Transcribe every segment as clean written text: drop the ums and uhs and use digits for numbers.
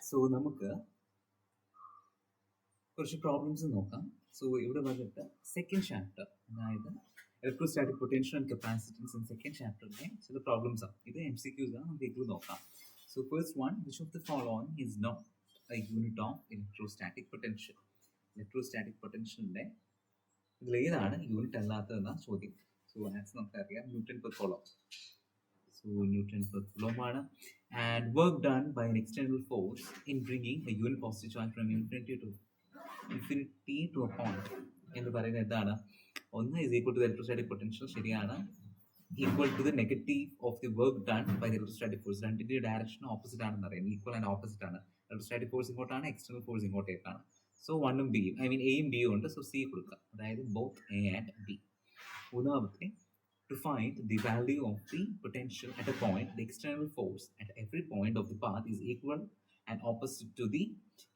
So നമുക്ക് കുറച്ച് problems നോക്കാം. സോ ഇവിടെ വന്നിട്ട് സെക്കൻഡ് ചാപ്റ്റർ, അതായത് electrostatic potential and capacitance in second ചാപ്റ്ററിലെ ചില പ്രോബ്ലംസ് ആണ്. ഇത് MCQs ആണ്, നമുക്ക് ഇതിൽ നോക്കാം. So first one, which of the following is not a unit of electrostatic potential? Electrostatic പൊട്ടൻഷ്യലിന്റെ ഇതിൽ ഏതാണ് യൂണിറ്റ് അല്ലാത്തതെന്ന ചോദ്യം. സോ ആൻസർ നമുക്കറിയാം, newton per coulomb. So Newton per coulomb ആണ്. And work done by an external force in bringing a unit positive charge from infinity to a point എന്ന് പറയുന്നത് എന്താണ്? ഒന്ന് is equal to the electrostatic potential, ശരിയാണ്. Equal to the negative of the work done by the electrostatic force. രണ്ടിന്റെ direction opposite ആണെന്ന് അറിയാം. Equal and opposite ആണ്. Electrostatic force ഇങ്ങോട്ടാണ്, എക്സ്റ്റേണൽ ഫോഴ്സ് ഇങ്ങോട്ടേക്കാണ്. സോ വണ്ണും ബിയും, ഐ മീൻ എയും ബിയും ഉണ്ട്. സോ സി കൊടുക്കുക, അതായത് ബോത്ത് എ ആൻഡ് ബി. മൂന്നാമത്തെ, to find the value of the potential at a point, the external force at every point of the path is equal and opposite to the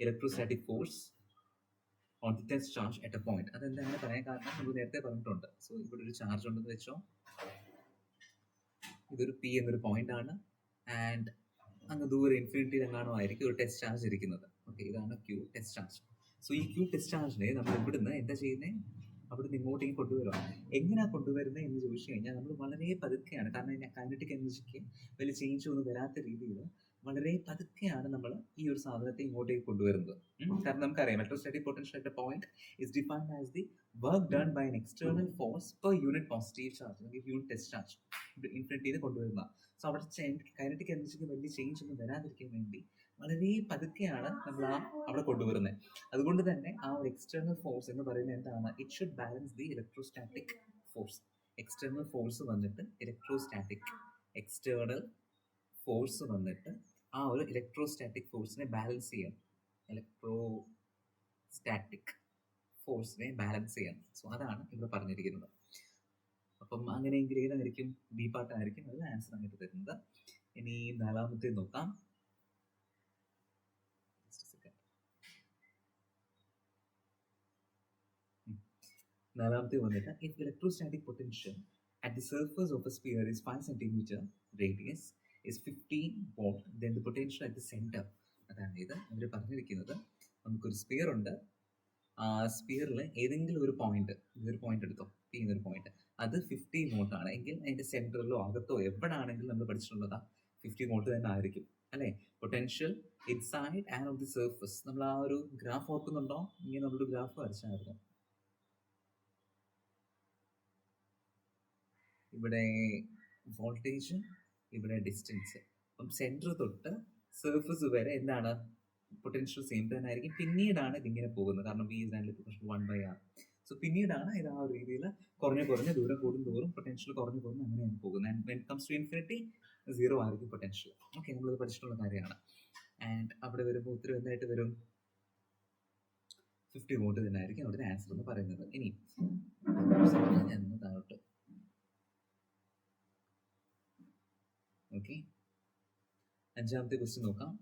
electrostatic force on the test charge at a point. അതെന്താണ് പറയാൻ കാരണം നമ്മൾ നേരത്തെ പറഞ്ഞിട്ടുണ്ട്. So ഇവിടെ ഒരു charge ഉണ്ടെന്ന് വെച്ചോ, ഇതൊരു പി എന്നൊരു പോയിന്റ് ആണ്, ആൻഡ് അങ്ങ് ദൂരെ ഇൻഫിനിറ്റിയിൽ എങ്ങാണോ ആയിരിക്കും ഒരു ടെസ്റ്റ് ചാർജ് ഇരിക്കുന്നത്. ഓക്കെ, ഇതാണ് ക്യൂ ടെസ്റ്റ് ചാർജ്. സോ ഈ ക്യൂ ടെസ്റ്റ് ചാർജിനെ നമ്മൾ ഇവിടുന്ന് എന്താ ചെയ്യുന്നത്? അവിടുന്ന് ഇങ്ങോട്ടേക്ക് കൊണ്ടുവരാം. എങ്ങനെയാണ് കൊണ്ടുവരുന്നത് എന്ന് ചോദിച്ചു കഴിഞ്ഞാൽ നമ്മൾ വളരെ പതുക്കെയാണ്, കാരണം കൈനറ്റിക് എനർജിക്ക് വലിയ ചേഞ്ച് ഒന്നും വരാത്ത രീതിയിൽ വളരെ പതുക്കെയാണ് നമ്മൾ ഈ ഒരു സാധനത്തെ ഇങ്ങോട്ടേക്ക് കൊണ്ടുവരുന്നത്. കാരണം നമുക്കറിയാം, electrostatic potential at a point is defined as the work done by an external force per unit positive charge, അല്ലെങ്കിൽ യൂണിറ്റ് ടെസ്റ്റ് ചാർജ് ഇൻഫിനിറ്റിയിൽ കൊണ്ടുവരുന്ന. സോ അവിടെ കൈനറ്റിക് എനർജിക്ക് വലിയ ചേഞ്ച് ഒന്നും വരാതിരിക്കാൻ വേണ്ടി വളരെ പതുക്കെയാണ് നമ്മൾ അവിടെ കൊണ്ടുവരുന്നത്. അതുകൊണ്ട് തന്നെ ആ ഒരു എക്സ്റ്റേണൽ ഫോഴ്സ് എന്ന് പറയുന്നത് എന്താണ്? It should balance the electrostatic force. External force വന്നിട്ട് എക്സ്റ്റേണൽ ഫോഴ്സ് വന്നിട്ട് ആ ഒരു ഇലക്ട്രോസ്റ്റാറ്റിക് ഫോഴ്സിനെ ബാലൻസ് ചെയ്യണം. ഇലക്ട്രോസ്റ്റാറ്റിക് ഫോഴ്സിനെ ബാലൻസ് ചെയ്യണം. സോ അതാണ് ഇവിടെ പറഞ്ഞിരിക്കുന്നത്. അപ്പം അങ്ങനെയെങ്കിൽ ഏതായിരിക്കും? ബി പാർട്ടായിരിക്കും അത് ആൻസർ ആയിട്ട് തരുന്നത്. ഇനി നാലാമത്തെ നോക്കാം. നാലാമത്തെ വന്നിട്ട്, if electrostatic potential at the surface of a sphere is 5 centimetre radius is 15 volt, then the potential at the centre. അതായത് അവർ പറഞ്ഞിരിക്കുന്നത്, നമുക്കൊരു സ്പിയർ ഉണ്ട്, ആ സ്പിയറിൽ ഏതെങ്കിലും ഒരു പോയിന്റ്, ഇതൊരു പോയിന്റ് എടുത്തോ, പി എന്നൊരു പോയിന്റ്, അത് 50 വോൾട്ട് ആണ് എങ്കിൽ അതിന്റെ സെന്ററിലോ അകത്തോ എവിടെയാണെങ്കിലും നമ്മൾ പഠിച്ചിട്ടുള്ളതാ 50 വോൾട്ട് തന്നെ ആയിരിക്കും, അല്ലെ? Potential inside and of the surface. നമ്മൾ ആ ഒരു ഗ്രാഫ് ഓർക്കുന്നുണ്ടോ? ഇങ്ങനെ നമ്മളൊരു ഗ്രാഫ് വരച്ചായിരുന്നു. ഇവിടെ വോൾട്ടേജ്, ഇവിടെ ഡിസ്റ്റൻസ്. അപ്പം സെന്റർ തൊട്ട് സർഫസ് വരെ എന്താണ്? പൊട്ടൻഷ്യൽ സെയിം തന്നെ ആയിരിക്കും. പിന്നീടാണ് ഇതിങ്ങനെ പോകുന്നത്, കാരണം V is and 1/r. So പിന്നീടാണ് ഇത് ആ ഒരു രീതിയിൽ കുറഞ്ഞ ദൂരം കൂടുന്തോറും പൊട്ടൻഷ്യൽ കുറഞ്ഞു അങ്ങനെയാണ് പോകുന്നത്. And when comes to infinity 0 ആയിരിക്കും പൊട്ടൻഷ്യൽ. ഓക്കെ, നമ്മളത് പഠിച്ചിട്ടുള്ള കാര്യമാണ്. ആൻഡ് അവിടെ വരുമ്പോൾ ഉത്തരം എന്തായിട്ട് വരും? 50 വോൾട്ട് തന്നെ ആയിരിക്കും അവിടുത്തെ ആൻസർ എന്ന് പറയുന്നത്. ഇനി താഴോട്ട്. ഓക്കെ, അഞ്ചാമത്തെ ക്വസ്റ്റ്യൻ നോക്കാം.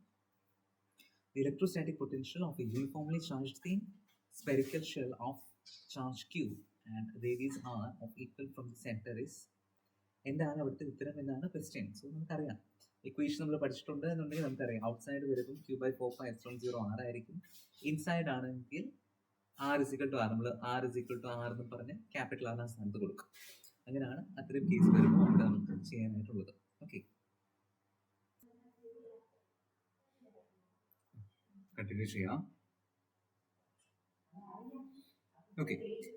The electrostatic potential of a uniformly charged thin spherical shell of charge q and radius r of equal from the center is. എന്താണ് അവിടുത്തെ ഉത്തരം എന്നാണ് ക്വസ്റ്റ്യൻ. സോ നമുക്കറിയാം, ഇക്വേഷൻ നമ്മൾ പഠിച്ചിട്ടുണ്ട് എന്നുണ്ടെങ്കിൽ നമുക്കറിയാം, ഔട്ട്സൈഡ് വരുമ്പോൾ q/4πε0 r ആയിരിക്കും. ഇൻസൈഡ് ആണെങ്കിൽ r = r. നമ്മൾ r = r എന്ന് പറഞ്ഞ് ക്യാപിറ്റൽ ആർ സ്ഥാനത്ത് കൊടുക്കും. അങ്ങനെയാണ് അത്തരം കേസ് വരുമ്പോൾ നമുക്ക് ചെയ്യാനായിട്ടുള്ളത്. ഓക്കെ, കണ്ടിന്യൂ ചെയ്യാം. Okay,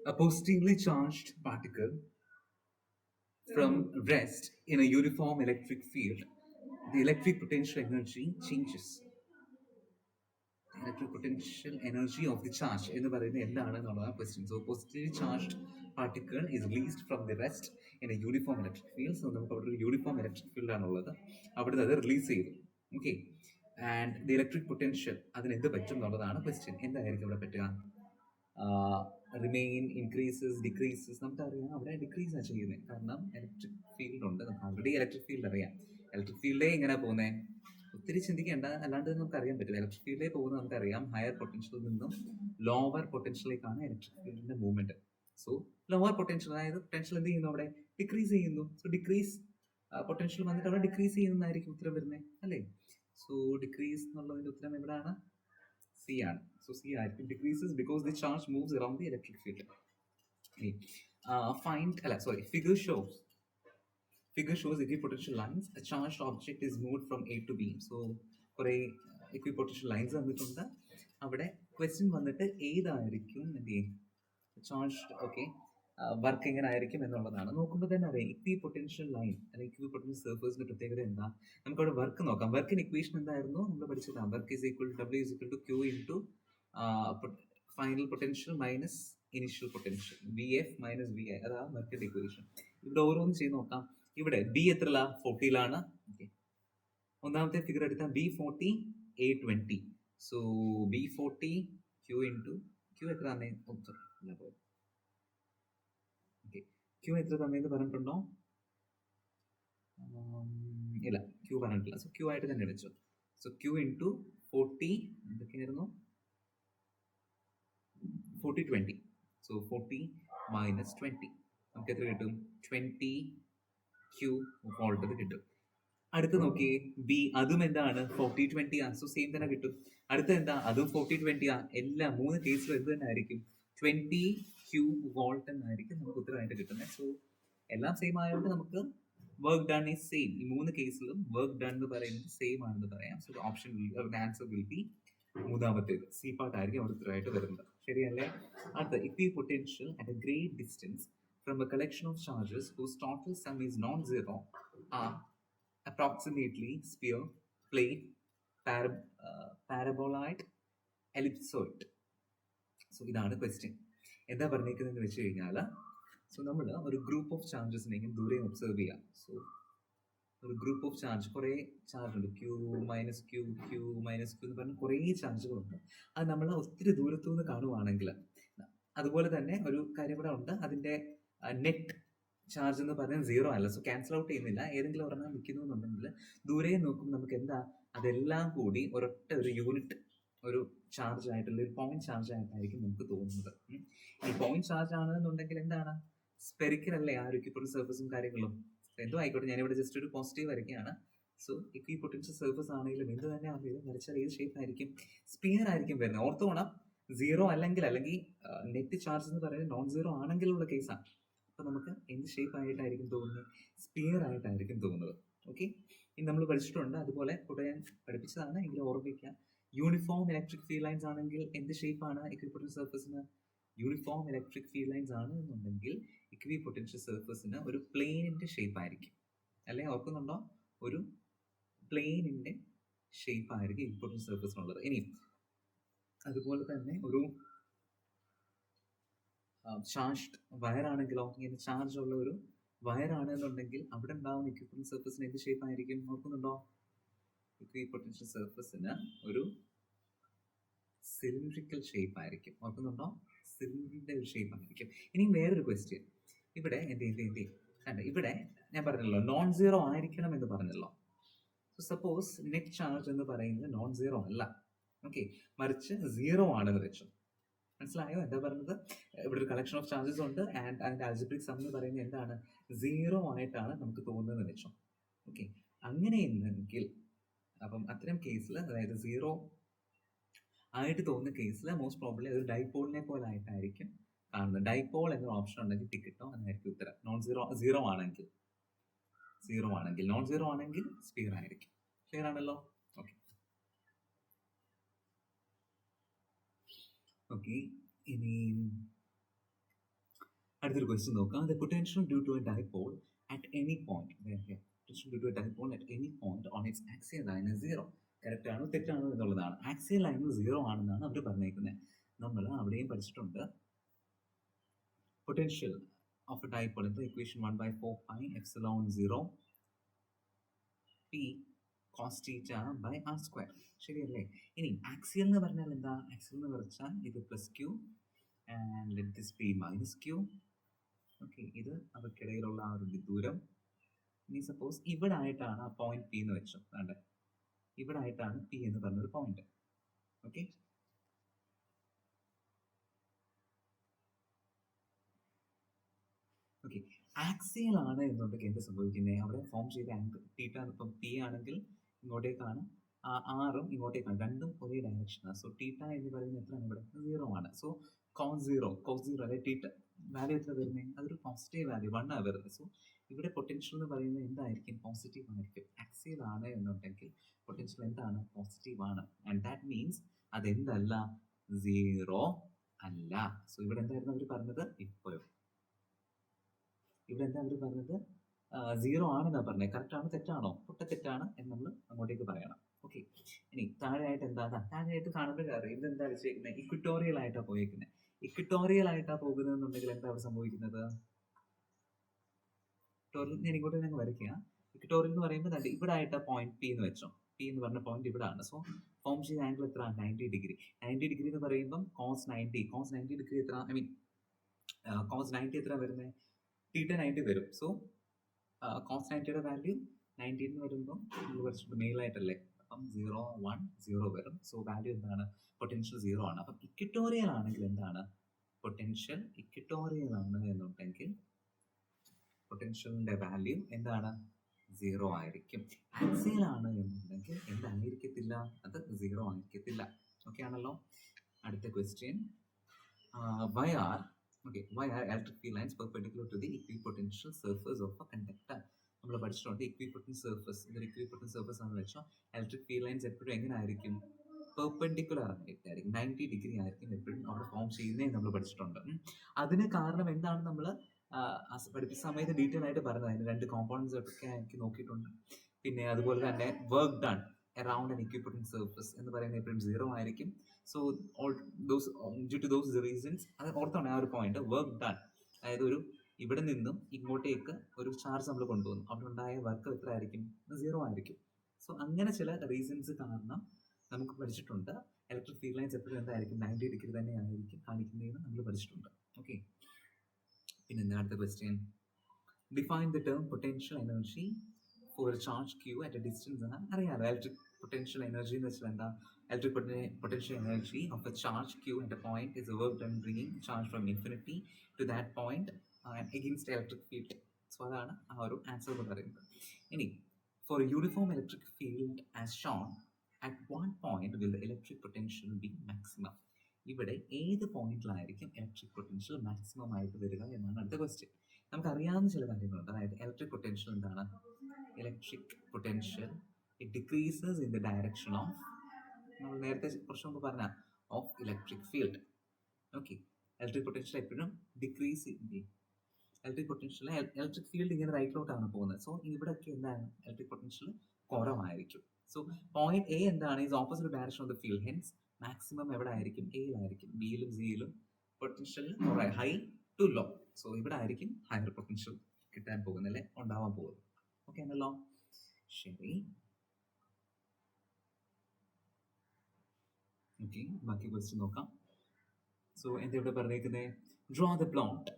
a positively charged particle from rest in a uniform electric field, the electric potential energy changes. The electric potential energy of the charge എന്ന് പറയുന്നത് എന്താണെന്നുള്ളതാണ് question. So positively charged particle is released from the rest in a uniform electric field. So നമുക്ക് അവിടെ ഒരു uniform electric field ആണുള്ളത്, അവിടുന്ന് അത് release ചെയ്തു. Okay, and the electric potential അതിന് എന്ത് പറ്റും എന്നുള്ളതാണ് ക്വസ്റ്റ്യൻ. എന്തായിരിക്കും ഇവിടെ പറ്റുക? Remain, increases, decreases. നമുക്കറിയാം അവിടെ ഡിക്രീസ് ആണ് ചെയ്യുന്നത്, കാരണം ഇലക്ട്രിക് ഫീൽഡ് ഉണ്ട്. നമുക്ക് ഓൾറെഡി ഇലക്ട്രിക് ഫീൽഡ് അറിയാം. ഇലക്ട്രിക് ഫീൽഡേ എങ്ങനെ പോകുന്നത്? ഒത്തിരി ചിന്തിക്കേണ്ട, അല്ലാണ്ട് നമുക്ക് അറിയാൻ പറ്റില്ല. ഇലക്ട്രിക് ഫീൽഡേ പോകുന്നത് നമുക്കറിയാം, ഹയർ പൊട്ടൻഷ്യലിൽ നിന്നും ലോവർ പൊട്ടൻഷ്യലിലേക്കാണ് ഇലക്ട്രിക് ഫീൽഡിന്റെ മൂവ്മെന്റ്. സോ ലോവർ പൊട്ടൻഷ്യൽ, അതായത് പൊട്ടൻഷ്യൽ എന്ത് ചെയ്യുന്നു? അവിടെ ഡിക്രീസ് ചെയ്യുന്നു. സോ ഡിക്രീസ് പൊട്ടൻഷ്യൽ വന്നിട്ട് അവിടെ ഡിക്രീസ് ചെയ്യുന്നതായിരിക്കും ഉത്തരം വരുന്നത്, അല്ലേ? സോ ഡിക്രീസ് എന്നുള്ളതിൻ്റെ ഉത്തരം എവിടെയാണ്? സി ആണ്. സോ സി ആയിരിക്കും. Decreases because the charge moves around the electric field. Figure shows equipotential lines. A charged object is moved from A to B. So കുറേ equipotential lines തന്നിട്ടുണ്ട്. അവിടെ ക്വസ്റ്റ്യൻ വന്നിട്ട് ഏതായിരിക്കും ചാർജ്ഡ്, ഓക്കെ, വർക്ക് എങ്ങനെ ആയിരിക്കും എന്നുള്ളതാണ്. നോക്കുമ്പോൾ തന്നെ അറിയാം ഇക്വിപൊട്ടൻഷ്യൽ ലൈൻ അല്ലെങ്കിൽ ഇക്വിപൊട്ടൻഷ്യൽ സർഫേസിന്റെ പ്രത്യേകത എന്താ. നമുക്കവിടെ വർക്ക് നോക്കാം. വർക്കിന് ഇക്വേഷൻ എന്തായിരുന്നു നമ്മൾ പഠിച്ചതാണ്. Work is equal to W is equal to Q into final potential minus initial potential, VF minus VI. അതാണ് വർക്കിന്റെ ഇക്വേഷൻ. ഇവിടെ ഓരോന്നും ചെയ്ത് നോക്കാം. ഇവിടെ B എത്രല്ല? 40ലാണ്. ഓക്കെ, ഒന്നാമത്തെ ഫിഗർ എടുത്താൽ B40 A20. So B40 Q into Q എത്ര തന്നെ? ഓക്കെ, Q എത്ര തന്നെയെന്ന് പറഞ്ഞിട്ടുണ്ടോ? ഇല്ല, Q പറഞ്ഞിട്ടില്ല. സോ Q ആയിട്ട് തന്നെ വെച്ചു. സോ Q ഇൻറ്റു 40 എന്തൊക്കെയായിരുന്നു? 40 20. സോ 40 മൈനസ് 20 നമുക്ക് എത്ര കിട്ടും? 20 Q വോൾട്ട് കിട്ടും. അടുത്ത് നോക്കിയേ B, അതും എന്താണ്? 40 20 ആണ്. സോ സെയിം തന്നെ കിട്ടും. അടുത്ത എന്താ? അതും 40 20 ആണ്. എല്ലാ 3 കേസിലും എന്ത് തന്നെ ആയിരിക്കും? 20 Q വോൾട്ട് എന്നായിരിക്കും നമുക്ക് ഉത്തരമായിട്ട് കിട്ടുന്നത്. സോ എല്ലാം സെയിം ആയതുകൊണ്ട് നമുക്ക് വർക്ക് ഡൺ ഈസ് സെയിം. ഈ 3 കേസിലും വർക്ക് ഡൺ എന്ന് പറയുന്നത് സെയിം ആണെന്ന് പറയാം. So option answer will be മൂന്നാമത്തേത്, സി പാർട്ട് ആയിരിക്കും അവിടെ ഉത്തരമായിട്ട് വരുന്നത്. ശരിയല്ലേ? അടുത്ത equipotential at a great distance from a collection of charges whose total sum is non-zero are approximately sphere, plane, paraboloid, ellipsoid. So ഇതാണ് ക്വസ്റ്റ്യൻ. എന്താ പറഞ്ഞിരിക്കുന്നതെന്ന് വെച്ച് കഴിഞ്ഞാൽ, സോ നമ്മൾ ഒരു ഗ്രൂപ്പ് ഓഫ് ചാർജസിനെ ദൂരെ ഒബ്സർവ് ചെയ്യാം. സോ ഒരു ഗ്രൂപ്പ് ഓഫ് ചാർജ്, കുറേ ചാർജ് ഉണ്ട്. Q മൈനസ് Q എന്ന് പറഞ്ഞ് കുറേ ചാർജുകളുണ്ട്. അത് നമ്മൾ ഒത്തിരി ദൂരത്തു നിന്ന് കാണുവാണെങ്കിൽ, അതുപോലെ തന്നെ ഒരു കാര്യം കൂടെ ഉണ്ട്, അതിൻ്റെ നെറ്റ് ചാർജ് എന്ന് പറയുന്നത് 0 അല്ല. സോ ക്യാൻസൽ ഔട്ട് ചെയ്യുന്നില്ല. ഏതെങ്കിലും ഒരെണ്ണം നിൽക്കുന്നു എന്നുണ്ടെങ്കിൽ ദൂരെ നോക്കുമ്പോൾ നമുക്ക് എന്താ, അതെല്ലാം കൂടി ഒരൊറ്റ ഒരു യൂണിറ്റ് ഒരു ചാർജ് ആയിട്ടുള്ള ഒരു പോയിന്റ് ചാർജ് ആയിട്ടായിരിക്കും നമുക്ക് തോന്നുന്നത്. ഈ പോയിന്റ് ചാർജ് ആണെന്നുണ്ടെങ്കിൽ എന്താണ്, സ്പെറിക്കൽ അല്ലേ ആ ഒരു ഇക്വിപൊട്ടൻഷ്യൽ സർഫസും കാര്യങ്ങളും. എന്തോ ആയിക്കോട്ടെ, ഞാനിവിടെ ജസ്റ്റ് ഒരു പോസിറ്റീവ് വരയ്ക്കുകയാണ്. സോ ഇക്വിപൊട്ടൻഷ്യൽ സർഫസ് ആണെങ്കിലും എന്ത് തന്നെ ആണെങ്കിലും വരച്ചാൽ ഏത് ഷേപ്പ് ആയിരിക്കും? സ്പിയർ ആയിരിക്കും വരുന്നത്. ഓർത്തോണം, 0 അല്ലെങ്കിൽ നെറ്റ് ചാർജ് എന്ന് പറയുന്നത് non-zero ആണെങ്കിലുള്ള കേസാണ്. അപ്പോൾ നമുക്ക് എന്ത് ഷേപ്പ് ആയിട്ടായിരിക്കും തോന്നുന്നത്? സ്പിയർ ആയിട്ടായിരിക്കും തോന്നുന്നത്. ഓക്കെ, ഇനി നമ്മൾ പഠിച്ചിട്ടുണ്ട്, അതുപോലെ കൂടെ ഞാൻ പഠിപ്പിച്ചതാണ് എങ്കിലും ഓർമ്മിക്കുക. യൂണിഫോം ഇലക്ട്രിക് ഫീൽഡ് ലൈൻസ് ആണെങ്കിൽ എന്ത് ഷേപ്പാണ് ഇക്വിപൊട്ടൻഷ്യൽ സർഫസിന്? യൂണിഫോം ഇലക്ട്രിക് ഫീൽഡ് ലൈൻസ് ആണ് എന്നുണ്ടെങ്കിൽ ഇക്വിപൊട്ടൻഷ്യൽ സർഫസിന് ഒരു പ്ലെയിനിന്റെ ഷേപ്പ് ആയിരിക്കും. അല്ലെ, ഓർക്കുന്നുണ്ടോ? ഒരു പ്ലെയിനിന്റെ ഷേപ്പ് ആയിരിക്കും ഇക്വിപൊട്ടൻഷ്യൽ സർഫസിനുള്ളത്. ഇനി അതുപോലെ തന്നെ ഒരു ചാർജ്ഡ് വയറാണെങ്കിലോ, ഇങ്ങനെ ചാർജ് ഉള്ള ഒരു വയറാണ് എന്നുണ്ടെങ്കിൽ അവിടെ ഉണ്ടാവുന്ന ഇക്വിപൊട്ടൻഷ്യൽ സർഫസിന് എന്ത് ഷേപ്പ് ആയിരിക്കും? ഓർക്കുന്നുണ്ടോ? ഇക്വിപൊട്ടൻഷ്യൽ സർഫസിന് ഒരു സിലിണ്ടറിക്കൽ ഷേപ്പ് ആയിരിക്കും. ഓർക്കുന്നുണ്ടോ? സിലിണ്ടറിന്റെ ഒരു ഷേപ്പ് ആയിരിക്കും. ഇനി വേറൊരു ക്വസ്റ്റ്യൻ, ഇവിടെ ഇവിടെ ഞാൻ പറഞ്ഞല്ലോ non-zero ആയിരിക്കണം എന്ന് പറഞ്ഞല്ലോ. സോ സപ്പോസ് നെറ്റ് ചാർജ് എന്ന് പറയുന്നത് non-zero അല്ല, ഓക്കെ, മറിച്ച് 0 ആണെന്ന് വെച്ചു. മനസ്സിലായോ എന്താ പറഞ്ഞത്? ഇവിടെ ഒരു കളക്ഷൻ ഓഫ് ചാർജസ് ഉണ്ട് ആൻഡ് അതിന്റെ ആൽജിബ്രിക് സം എന്ന് പറയുന്നത് എന്താണ്? 0 ആയിട്ടാണ് നമുക്ക് തോന്നുന്നതെന്ന് വെച്ചോ. ഓക്കെ, അങ്ങനെയെങ്കിൽ അപ്പം അത്തരം കേസിൽ, അതായത് 0 ആയിട്ട് തോന്നുന്ന കേസിൽ മോസ്റ്റ് പ്രോബ്ലി ഒരു ഡൈപോളിനെ പോലെ ആയിട്ടായിരിക്കും കാണുന്നത്. ഡൈപോൾ എന്നൊരു ഓപ്ഷൻ ഉണ്ടെങ്കിൽ ടിക്ക് ഇട്ടോ, അതായിരിക്കും ഉത്തരം. non-zero ആണെങ്കിൽ non-zero ആണെങ്കിൽ സ്പിയർ ആയിരിക്കും. ക്ലിയർ ആണല്ലോ? ഓക്കെ ഓക്കെ, ഇനി അടുത്തൊരു ക്വസ്റ്റ്യൻ നോക്കാം. The potential due to a dipole at any point on its axial line is 0. Correct ആണോ തെറ്റാണോ എന്നുള്ളതാണ്. ആക്സിയൽ ലൈൻ 0 ആണെന്നാണ് അവർ പറഞ്ഞേക്കുന്നത്. നമ്മൾ അവിടെയും പഠിച്ചിട്ടുണ്ട് പൊട്ടൻഷ്യൽ ഓഫ് എ ഡൈപോൾ എന്താ? Equation 1/4 pi epsilon 0 p cos theta by r square. ശരിയല്ലേ? ഇനി ആക്സിയൽ എന്ന് പറഞ്ഞാൽ എന്താ? ആക്സിയൽ എന്ന് പറഞ്ഞാൽ ഇത് plus Q and let this be minus Q. Okay, ഇത് അവർക്കിടയിലുള്ള ആ ഒരു ദൂരം. ഇനി സപ്പോസ് ഇവിടെ ആയിട്ടാണ് ആ പോയിന്റ് പി എന്ന് വെച്ചോ. വേണ്ടേ, ഇവിടെ ആയിട്ടാണ് പി എന്ന് പറഞ്ഞൊരു പോയിന്റ്. ഓക്കെ, ഓക്കെ, ആക്സിയൽ ആണ് എന്നുണ്ടെങ്കിൽ എന്ത് സംഭവിക്കുന്നത്? അവിടെ ഫോം ചെയ്ത ആംഗിൾ തീറ്റ ഇപ്പം പി ആണെങ്കിൽ ഇങ്ങോട്ടേക്കാണ് ആറും ഇങ്ങോട്ടേക്കാണ്, രണ്ടും ഒരേ ഡയറക്ഷനാണ്. സോ തീറ്റ എന്ന് പറയുന്നത് എത്രയാണ് ഇവിടെ? 0 ആണ്. സോ കോസ് സീറോ അല്ലെ തീറ്റ വാല്യൂ എത്ര വരുന്നത്? അതൊരു പോസിറ്റീവ് വാല്യൂ 1 ആണ് വരുന്നത്. സോ ഇവിടെ പൊട്ടൻഷ്യൽ എന്ന് പറയുന്നത് എന്തായിരിക്കും? പോസിറ്റീവ് ആയിരിക്കും. ആക്സിയൽ ആണ് എന്നുണ്ടെങ്കിൽ പൊട്ടൻഷ്യൽ എന്താണ്? പോസിറ്റീവ് ആണ്. And that means അതെന്തല്ല? 0 അല്ല. സോ ഇവിടെ എന്തായിരുന്നു അവർ പറഞ്ഞത്? ഇപ്പോഴും ഇവിടെ എന്താ അവർ പറഞ്ഞത്? 0 ആണെന്നാണ് പറഞ്ഞത്. കറക്റ്റ് ആണോ തെറ്റാണോ? തെറ്റാണ് എന്ന് നമ്മൾ അങ്ങോട്ടേക്ക് പറയണം. ഓക്കെ, ഇനി താഴെയായിട്ട് എന്താ? താഴെയായിട്ട് കാണുമ്പോൾ അറിയാം ഇതെന്താ വെച്ചേക്കുന്നത്? ഇക്വിറ്റോറിയൽ ആയിട്ടാണ് പോയിരിക്കുന്നത്. ഇക്വിറ്റോറിയൽ ആയിട്ടാണ് പോകുന്നതെന്നുണ്ടെങ്കിൽ എന്താ അവിടെ സംഭവിക്കുന്നത്? ഞാൻ ഇങ്ങോട്ട് ഞങ്ങൾ വരയ്ക്കുക. ഇക്വിറ്റോറിയൽ എന്ന് പറയുമ്പോൾ ഇവിടെ ആയിട്ട് പോയിന്റ് പി എന്ന് വെച്ചോ. പി എന്ന് പറഞ്ഞ പോയിന്റ് ഇവിടെ ആണ്. സോ ഫോം ചെയ്ത ആംഗിൾ എത്ര? 90 ഡിഗ്രി. 90 ഡിഗ്രി എന്ന് പറയുമ്പം കോസ് 90 ഡിഗ്രി എത്ര? ഐ മീൻ കോസ് 90 എത്ര വരുന്നത്? തീറ്റ 90 വരും. സോ കോസ് 90യുടെ വാല്യൂ 90 എന്ന് വരുമ്പോൾ നമ്മൾ കുറച്ചുകൂടി മെയിലായിട്ടല്ലേ, അപ്പം 0 1 0 വരും. സോ വാല്യൂ എന്താണ്? പൊട്ടൻഷ്യൽ 0 ആണ്. അപ്പം ഇക്വിറ്റോറിയൽ ആണെങ്കിൽ എന്താണ്? പൊട്ടൻഷ്യൽ ഇക്വിറ്റോറിയൽ ആണ് എന്നുണ്ടെങ്കിൽ പൊട്ടൻഷ്യലിന്റെ വാല്യൂ എന്താണ്? 0 ആയിരിക്കും. ആക്സിയൽ ആണ് എന്നുണ്ടെങ്കിൽ എന്തായിരിക്കത്തില്ല? അത് 0 ആയിരിക്കത്തില്ല. ഓക്കെ ആണല്ലോ. അടുത്ത question, why are electric field lines perpendicular to the equipotential surface of a conductor? നമ്മൾ പഠിച്ചിട്ടുണ്ട് ഇക്വിപൊട്ടൻറ്റ് സർഫസ്. ഇതൊരു ഇക്വിപൊട്ടൻറ്റ് സർഫസ് ആണെന്ന് വെച്ചാൽ ഇലക്ട്രിക് ഫീൽഡ് ലൈൻസ് എപ്പോഴും എങ്ങനെ ആയിരിക്കും? പെർപെൻഡിക്കുലർ ആയിട്ടായിരിക്കും. 90 ഡിഗ്രി ആയിരിക്കും എപ്പോഴും അവിടെ ഫോം ചെയ്യുന്നതെന്ന് നമ്മൾ പഠിച്ചിട്ടുണ്ട്. അതിന് കാരണം എന്താണ് നമ്മൾ പഠിപ്പിച്ച സമയത്ത് ഡീറ്റെയിൽ ആയിട്ട് പറഞ്ഞത്. അതിന് 2 കോമ്പോണൻസ് ഒക്കെ എനിക്ക് നോക്കിയിട്ടുണ്ട്. പിന്നെ അതുപോലെ തന്നെ work done around an equipotent surface എന്ന് പറയുന്നത് എപ്പോഴും 0 ആയിരിക്കും. So due to those reasons അത് ഓർത്താണ് ആ ഒരു പോയിന്റ്. വർക്ക് ഡൺ, അതായത് ഒരു ഇവിടെ നിന്നും ഇങ്ങോട്ടേക്ക് ഒരു ചാർജ് നമ്മൾ കൊണ്ടുവന്നു, അവിടെ ഉണ്ടായ വർക്ക് എത്ര ആയിരിക്കും? 0 ആയിരിക്കും. സോ അങ്ങനെ ചില റീസൺസ് കാരണം നമുക്ക് പഠിച്ചിട്ടുണ്ട് ഇലക്ട്രിക് ഫീൽഡ് ലൈൻസ് എപ്പോഴും എന്തായിരിക്കും? 90 ഡിഗ്രി തന്നെ ആയിരിക്കും കാണിക്കുന്നതെന്ന് നമ്മൾ പഠിച്ചിട്ടുണ്ട്. ഓക്കെ, പിന്നെ എന്താ അടുത്ത question? Define the term potential energy for a charge Q at a distance ആണ്. അറിയാലോ ഇലക്ട്രിക് പൊട്ടൻഷ്യൽ എനർജി എന്ന് വെച്ചാൽ എന്താ? Electric potential energy of a charge Q at a point is work done bringing charge from infinity to that point against electric field. So അതാണ് ആ ഒരു answer എന്ന് പറയുന്നത്. ഇനി for uniform electric field as shown at one point will the electric potential B maximum. ഇവിടെ ഏത് പോയിന്റിലായിരിക്കും electric potential maximum ആയിട്ട് വരിക എന്നാണ് അടുത്ത ക്വസ്റ്റ്യൻ. നമുക്കറിയാവുന്ന ചില കാര്യങ്ങളുണ്ട്. അതായത് ഇലക്ട്രിക് പൊട്ടൻഷ്യൽ എന്താണ്? Electric potential it decreases in the direction of, നമ്മൾ നേരത്തെ കുറച്ച് മുമ്പ് പറഞ്ഞ, of electric field. Okay, electric potential എപ്പോഴും decrease electric potential electric field ഇങ്ങനെ റൈറ്റിലോട്ടാണ് പോകുന്നത്. സോ ഇവിടെയൊക്കെ എന്താണ്? ഇലക്ട്രിക് പൊട്ടൻഷ്യൽ കുറവായിരിക്കും. സോ പോയിന്റ് എ എന്താണ്? Is opposite direction of the field. Hence maximum എവിടെ ആയിരിക്കും? എയിലായിരിക്കും. ബിയിലും സിയിലും potential high to low. So ഇവിടെ ആയിരിക്കും ഹയർ പൊട്ടൻഷ്യൽ കിട്ടാൻ പോകുന്നല്ലേ, ഉണ്ടാവാൻ പോകുന്നത്. ഓക്കെ ആണല്ലോ. ശരി, ഓക്കെ, ബാക്കി ക്വസ്റ്റ്യൻ നോക്കാം. സോ എന്താ ഇവിടെ പറഞ്ഞേക്കുന്നത്? Draw the plot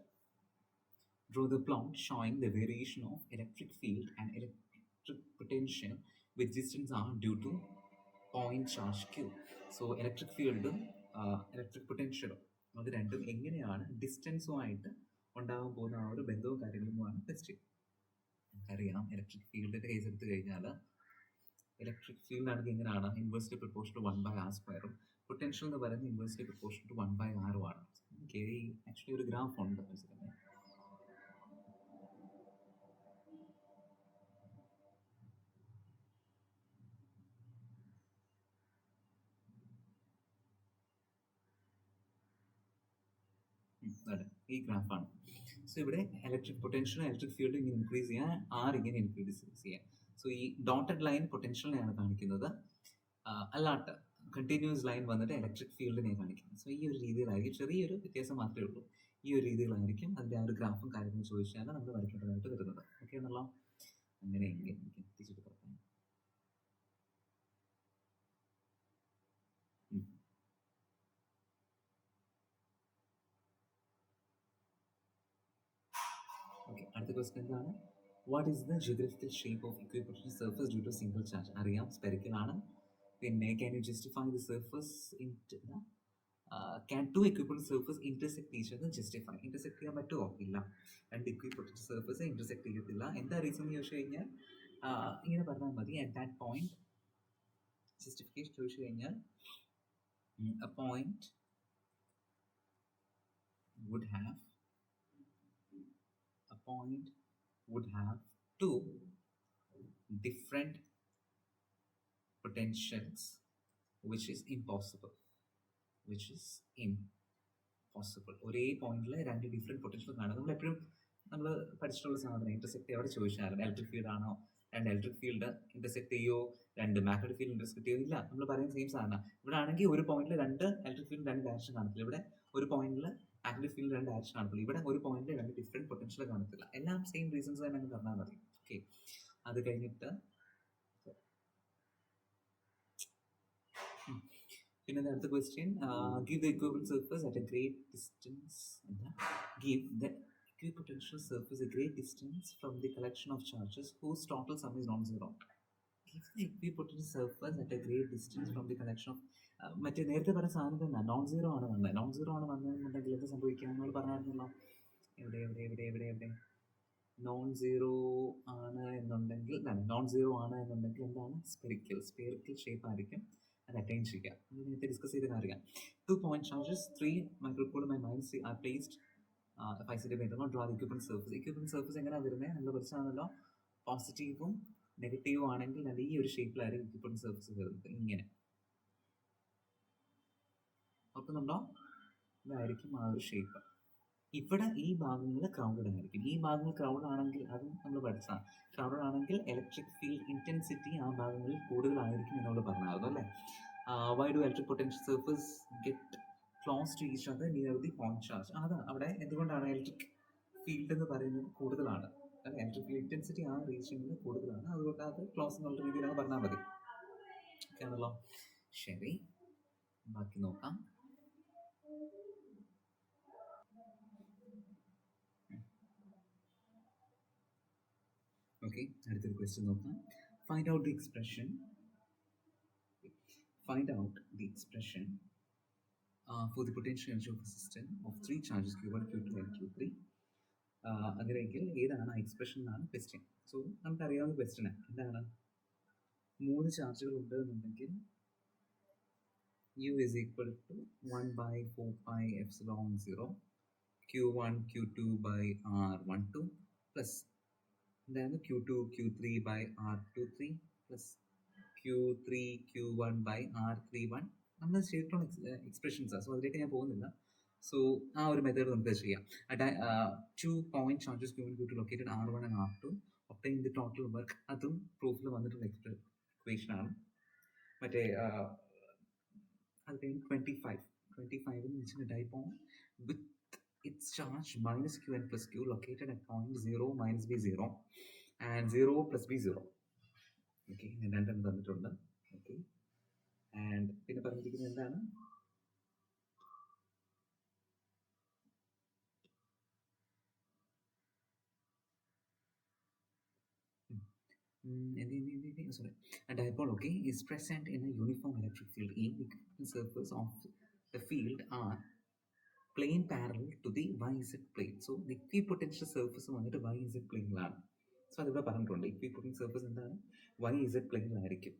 showing the variation of electric field and electric potential with distance r due to point charge q. So electric ഫീൽഡും ഇലക്ട്രിക് പൊട്ടൻഷ്യലും അത് രണ്ടും എങ്ങനെയാണ് ഡിസ്റ്റൻസുമായിട്ട് ഉണ്ടാകാൻ പോകുന്ന ആ ഒരു ബന്ധവും കാര്യങ്ങളുമാണ് ക്വസ്റ്റ്യൻ. നമുക്കറിയാം ഇലക്ട്രിക് ഫീൽഡിന്റെ കേസ് എടുത്തു കഴിഞ്ഞാൽ ഇലക്ട്രിക് ഫീൽഡ് ആണെങ്കിൽ എങ്ങനെയാണ്? Inversely proportional to 1/r². Potential എന്ന് പറയുന്നത് ഇൻവേഴ്സ്ലി പ്രൊപ്പോർഷണൽ ടു 1/r ആണ്. ആക്ച്വലി ഒരു ഗ്രാഫ് ഉണ്ട്. ഈ ഗ്രാഫാണ്. സോ ഇവിടെ ഇലക്ട്രിക് പൊട്ടൻഷ്യൽ ഇലക്ട്രിക് ഫീൽഡ് ഇങ്ങനെ ഇൻക്രീസ് ചെയ്യാൻ, ആർ ഇങ്ങനെ ഇൻക്രീസ് ചെയ്യാൻ. സോ ഈ ഡോട്ടഡ് ലൈൻ പൊട്ടൻഷ്യലിനെയാണ് കാണിക്കുന്നത്, അല്ലാണ്ട് കണ്ടിന്യൂസ് ലൈൻ വന്നിട്ട് ഇലക്ട്രിക് ഫീൽഡിനെ കാണിക്കുന്നത്. സോ ഈ ഒരു രീതിയിലായിരിക്കും, ചെറിയൊരു വ്യത്യാസം മാത്രമേ ഉള്ളൂ. ഈ ഒരു രീതിയിലായിരിക്കും അതിൻ്റെ ആ ഒരു ഗ്രാഫും കാര്യങ്ങളും ചോദിച്ചാൽ നമ്മൾ വരയ്ക്കേണ്ടതായിട്ട് വരുന്നത്. ഓക്കെ ആണല്ലോ. അങ്ങനെ എങ്കിൽ എനിക്ക് എത്തിച്ചിട്ട് പറയാം. ഓക്കെ, അടുത്ത ക്വസ്റ്റ്യൻ എന്താണ്? What is the geographical shape of equipotential surface due to single charge? അറിയാം, സ്പെറിക്കൽ ആണ്. പിന്നെ can you justify the surface can two equipotential surface intersect each other? Justify. Intersect ചെയ്യാൻ പറ്റുമോ? ഇല്ല, രണ്ട് ഇക്വിപൊട്ടൻഷ്യൽ സർഫസ് ഇന്റർസെക്ട് ചെയ്യത്തില്ല. എന്താ റീസൺ എന്ന് ചോദിച്ചു കഴിഞ്ഞാൽ ഇങ്ങനെ പറഞ്ഞാൽ മതി. അറ്റ് ദാറ്റ് പോയിന്റ് ജസ്റ്റിഫിക്കേഷൻ ചോദിച്ചു കഴിഞ്ഞാൽ a point would have two different potentials which is impossible. ഒരേ പോയിന്റിൽ രണ്ട് ഡിഫറെൻറ്റ് പൊട്ടൻഷ്യൽ കാണും. നമ്മളെപ്പോഴും നമ്മൾ പഠിച്ചിട്ടുള്ള സാധനം ഇന്റർസെക്ട് എവിടെ ചോദിച്ചാലും ഇലക്ട്രിക് ഫീൽഡ് ആണോ, രണ്ട് ഇലക്ട്രിക് ഫീൽഡ് ഇന്റർസെക്ട് ചെയ്യോ, രണ്ട് മാഗ്നറ്റിക് ഫീൽഡ് ഇന്റർസെക്ട് ചെയ്യോ, ഇല്ല. നമ്മൾ പറയുന്ന സെയിം സാധനം. ഇവിടെ ആണെങ്കിൽ ഒരു പോയിന്റിൽ രണ്ട് ഇലക്ട്രിക് ഫീൽഡ് രണ്ട് ഡയറക്ഷൻ കാണത്തില്ല. ഇവിടെ ഒരു പോയിന്റിൽ മാഗ്നറ്റിക് ഫീൽഡ് രണ്ട് ഡയറക്ഷൻ കാണത്തില്ല. ഇവിടെ ഒരു പോയിന്റിൽ രണ്ട് ഡിഫറെൻറ്റ് പൊട്ടൻഷ്യൽ കാണത്തില്ല. എല്ലാം സെയിം റീസൺസ് തന്നെ അങ്ങ് പറഞ്ഞാൽ മതി. ഓക്കെ, അത് കഴിഞ്ഞിട്ട് പിന്നെ അടുത്ത question, give the equivalent surface at a great distance. Give the equipotential surface a great distance from the collection of charges whose total sum is non-zero. Give the equipotential surface at a great distance from the collection of മറ്റേ നേരത്തെ പറഞ്ഞ സാധനം തന്നെ non zero ആണ് വന്നതെന്നുണ്ടെങ്കിൽ എന്ത് സംഭവിക്കുക നമ്മൾ പറഞ്ഞായിരുന്നല്ലോ. എവിടെ നോൺ സീറോ ആണ് എന്നുണ്ടെങ്കിൽ എന്താണ് സ്പെറിക്കൽ ഷേപ്പ് ആയിരിക്കും അത് അറ്റൈൻ ചെയ്യുക. നേരത്തെ ഡിസ്കസ് ചെയ്ത കാര്യം. 2 point charges 3 microcoulomb and -3 are placed 5 cm on draw the equivalent surface. equivalent surface എങ്ങനെയാണ് വരുന്നത്? നമ്മൾ പഠിച്ചാണല്ലോ, പോസിറ്റീവും നെഗറ്റീവും ആണെങ്കിൽ അത് ഈ ഒരു ഷേപ്പിലായിരിക്കും equivalent surface വരുന്നത്. ഇങ്ങനെ നോക്കുന്നുണ്ടോ? ഇതായിരിക്കും ആ ഒരു ഷേപ്പ്. ഇവിടെ ഈ ഭാഗങ്ങൾ ക്രൗഡഡ് ആയിരിക്കും. ഈ ഭാഗങ്ങൾ ക്രൗഡ് ആണെങ്കിൽ അതും നമ്മൾ പഠിച്ചതാണ്. ക്രൗഡഡ് ആണെങ്കിൽ ഇലക്ട്രിക് ഫീൽഡ് ഇന്റൻസിറ്റി ആ ഭാഗങ്ങളിൽ കൂടുതലായിരിക്കും എന്നോട് പറഞ്ഞായിരുന്നു അല്ലേ. Why do electric potential surface get close to each other near the point charge? അതാ അവിടെ എന്തുകൊണ്ടാണ് ഇലക്ട്രിക് ഫീൽഡ് എന്ന് പറയുന്നത് കൂടുതലാണ് അല്ലെ, ഇലക്ട്രിക് ഫീൽഡ് ഇന്റൻസിറ്റി ആ റീജിയനിൽ കൂടുതലാണ്. അതുകൊണ്ട് അത് ക്ലോസ് എന്നുള്ള രീതിയിലാണ് പറഞ്ഞാൽ മതി. ഓക്കെ ആണല്ലോ, ശരി. ബാക്കി നോക്കാം. Okay, അടുത്തൊരു ക്വസ്റ്റ്യൻ നോക്കാം. Find out the expression for the potential energy of a system of 3 charges Q1, Q2 and Q3. അങ്ങനെയെങ്കിൽ ഏതാണ് ആ എക്സ്പ്രഷൻ എന്നാണ് ക്വസ്റ്റ്യൻ. സോ നമുക്കറിയാവുന്ന ക്വസ്റ്റ്യൻ എന്താണ്? 3 ചാർജുകൾ ഉണ്ട് എന്നുണ്ടെങ്കിൽ U is equal to 1/4πε0 Q1 Q2 by R12 plus Q2 Q3 by R23 plus Q3 Q1 by R31. നമ്മൾ ചെയ്തിട്ടുള്ള എക്സ്പ്രഷൻസാണ്. സോ അതിലേക്ക് ഞാൻ പോകുന്നില്ല. സോ ആ ഒരു മെത്തേഡ് നമുക്ക് ചെയ്യാം. 2 point charges Q1 Q2 located R1 and R2 obtain the total work. അതും പ്രൂഫിൽ വന്നിട്ടുള്ള ഇക്വേഷൻ ആണ്. മറ്റേ അത് കഴിഞ്ഞ് 25 എന്ന് വെച്ചാൽ ഡൈപോൺ വിത്ത് its charge minus Q and plus Q located at point 0 minus B0 and 0 plus B0. Okay, രണ്ടെണ്ണം തന്നിട്ടുണ്ട്. ഓക്കെ, ആൻഡ് പിന്നെ പറഞ്ഞിരിക്കുന്നത് എന്താണ്? Sorry, a dipole, okay, is present in a uniform electric field. In the surface of the field are plane parallel to the YZ plane. So the equipotential surface വന്നിട്ട് YZ പ്ലെയിനിലാണ്. So അതിവിടെ പറഞ്ഞിട്ടുണ്ട് equipotential surface എന്താണ്? YZ പ്ലെയിനിലായിരിക്കും.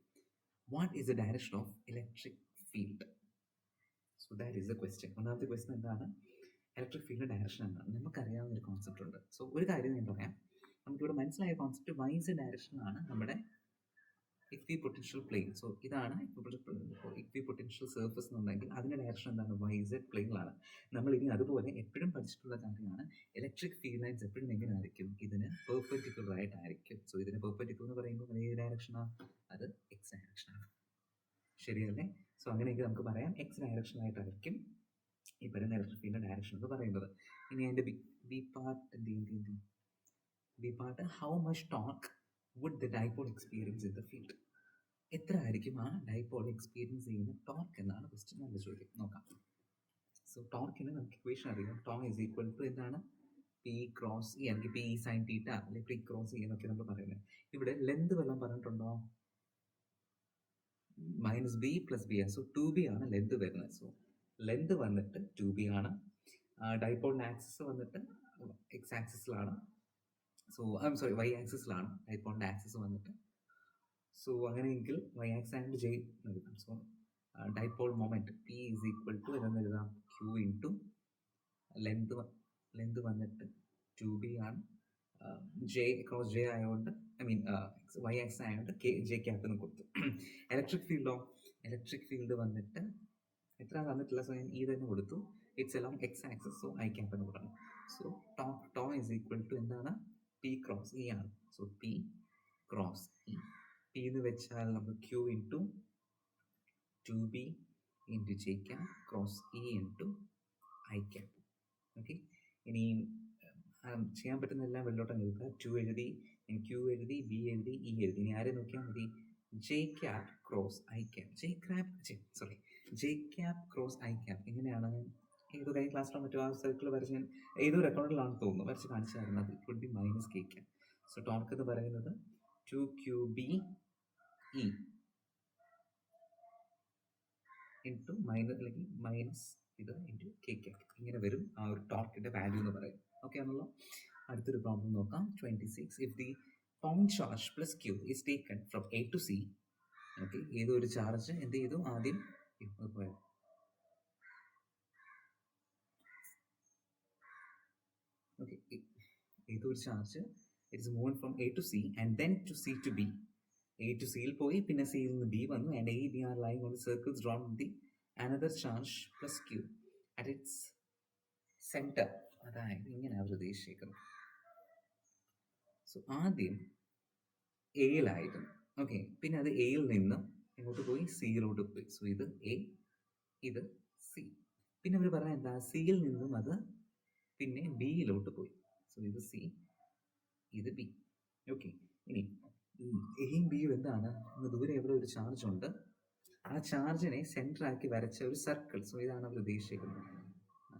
What is the direction of electric field? So that is the question. ഒന്നാമത്തെ question എന്താണ്? Electric ഫീൽഡിന്റെ direction എന്താണ്? നമുക്കറിയാവുന്ന ഒരു കോൺസെപ്റ്റ് ഉണ്ട്. സോ ഒരു കാര്യം ഞാൻ പറയാം, നമുക്കിവിടെ മനസ്സിലായ കോൺസെപ്റ്റ് YZ ഡയറക്ഷനാണ് നമ്മുടെ equipotential plane. സോ ഇതാണ് equipotential surface എന്നുണ്ടെങ്കിൽ അതിൻ്റെ ഡയറക്ഷൻ എന്താണ്? YZ പ്ലെയിനിലാണ്. നമ്മൾ ഇനി അതുപോലെ എപ്പോഴും പഠിച്ചിട്ടുള്ള കാര്യമാണ്, ഇലക്ട്രിക് ഫീൽഡ് ലൈൻസ് എപ്പോഴും എങ്ങനെ ആയിരിക്കും? ഇതിന് പെർപെൻഡിക്കുലർ ആയിട്ടായിരിക്കും. സോ ഇതിന് പെർപെൻഡിക്കുലർ എന്ന് പറയുമ്പോൾ ഏത് ഡയറക്ഷനാണ്? അത് എക്സ് ഡയറക്ഷനാണ്. ശരിയല്ലേ? സോ അങ്ങനെയെങ്കിൽ നമുക്ക് പറയാം എക്സ് ഡയറക്ഷനായിട്ടായിരിക്കും ഈ പറയുന്ന ഇലക്ട്രിക് ഫീൽഡിന്റെ ഡയറക്ഷൻ എന്ന് പറയുന്നത്. ഇനി അതിൻ്റെ B part how much torque would the dipole experience in the field? എത്ര ആയിരിക്കും ആ ഡൈപോൾ എക്സ്പീരിയൻസ് ചെയ്യുന്ന ടോർക്ക് എന്നാണ് ക്വസ്റ്റ്യൻ. നല്ല ചോദ്യം. നോക്കാം. സോ ടോർക്കിന് നമുക്ക് ഇക്വേഷൻ അറിയാം. ടോർക്ക് ഈസ് ഈക്വൽ ടു എന്താണ്? പി ക്രോസ് ഇ, അല്ലെങ്കിൽ പി സൈൻ തീറ്റ അല്ലെങ്കിൽ പി ക്രോസ് ഇ എന്നൊക്കെ നമ്മൾ പറയുന്നത്. ഇവിടെ ലെന്ത് വല്ലതും പറഞ്ഞിട്ടുണ്ടോ? -b + b. സോ 2b ആണ് ലെന്ത് വരുന്നത്. സോ ലെന്ത് വന്നിട്ട് 2b ആണ്. ഡൈപോളിന്റെ ആക്സിസ് വന്നിട്ട് എക്സ് ആക്സിസിലാണ്. സോ y ആക്സിസിലാണ് ഡൈപോളിന്റെ ആക്സിസ് വന്നിട്ട്. സോ അങ്ങനെയെങ്കിൽ y ആക്സ് ആൻഡ് j എഴുതാം. So dipole moment p is equal to എന്ന് എഴുതാം q ഇൻറ്റു ലെന്ത് വന്നിട്ട് 2b ആണ്. j ക്രോസ് j ആയതുകൊണ്ട് y ആക്സ് ആയതുകൊണ്ട് j ക്യാപ്പ് എന്ന് കൊടുത്തു. ഇലക്ട്രിക് ഫീൽഡ് വന്നിട്ട് എത്ര തന്നിട്ടില്ല, സോ ഞാൻ തന്നെ കൊടുത്തു. It's along x axis, so i cap എന്ന് പറഞ്ഞു. So tau is equal to എന്താണ്, p ക്രോസ് e ആണ്. So p cross e, p എന്ന് വെച്ചാൽ നമുക്ക് q into 2b into j cap cross e into i cap. Okay, ഇനി ചെയ്യാൻ പറ്റുന്ന എല്ലാം വെള്ളോട്ടം എഴുതുക. 2 എഴുതി, q എഴുതി, b എഴുതി, e എഴുതി. ഇനി ആരെ നോക്കിയാൽ മതി, j cap cross i cap. j cap cross i cap എങ്ങനെയാണ്, ഏതോ കഴിഞ്ഞ ക്ലാസ്സിലോ മറ്റോ ആ സർക്കിൾ വരച്ച് ഞാൻ ഏതോ റെക്കോർഡിലാണെന്ന് തോന്നുന്നു വരച്ച് കാണിച്ചായിരുന്നു. അത് would be minus k cap. So torque എന്ന് പറയുന്നത് 2qb e ഇൻറ്റു മൈനസ് ഇത് ഇൻറ്റു k ക്യാപ്പ്. ഇങ്ങനെ വരും ആ ഒരു ടോർക്കിന്റെ വാല്യൂ എന്ന് പറയും. ഓക്കെ ആണല്ലോ. അടുത്തൊരു പ്രോബ്ലം നോക്കാം. 26. If the point charge plus q is taken from a to c. Okay, ഏതോ ഒരു ചാർജ് എന്ത് ചെയ്തു, ആദ്യം ഓക്കെ ഏതോ ഒരു ചാർജ് it's move from a to c and then to c to b. a to c യിൽ പോയി, പിന്നെ c യിൽ നിന്ന് b വന്നു. And a, b R lying on the circles drone with the another charge plus q at its centre. അതായത് ഇങ്ങനെ അവർ ഉദ്ദേശിക്കുന്നത്. So ആദ്യം എയിലായിരുന്നു. ഓക്കെ, പിന്നെ അത് എയിൽ നിന്ന് എങ്ങോട്ട് പോയി, സിയിലോട്ട് പോയി. സോ ഇത് എ, ഇത് സി. പിന്നെ അവർ പറഞ്ഞ എന്താ, സിയിൽ നിന്നും അത് പിന്നെ ബിയിലോട്ട് പോയി. സോ ഇത് സി, ഇത് ബി. ഓക്കെ, ഇനി എയും ബിയും എന്താണ്, ദൂരെ എവിടെ ഒരു ചാർജ് ഉണ്ട്, ആ ചാർജിനെ സെന്റർ ആക്കി വരച്ച ഒരു സർക്കിൾ. സോ ഇതാണ് അവർ ഉദ്ദേശിക്കുന്നത്.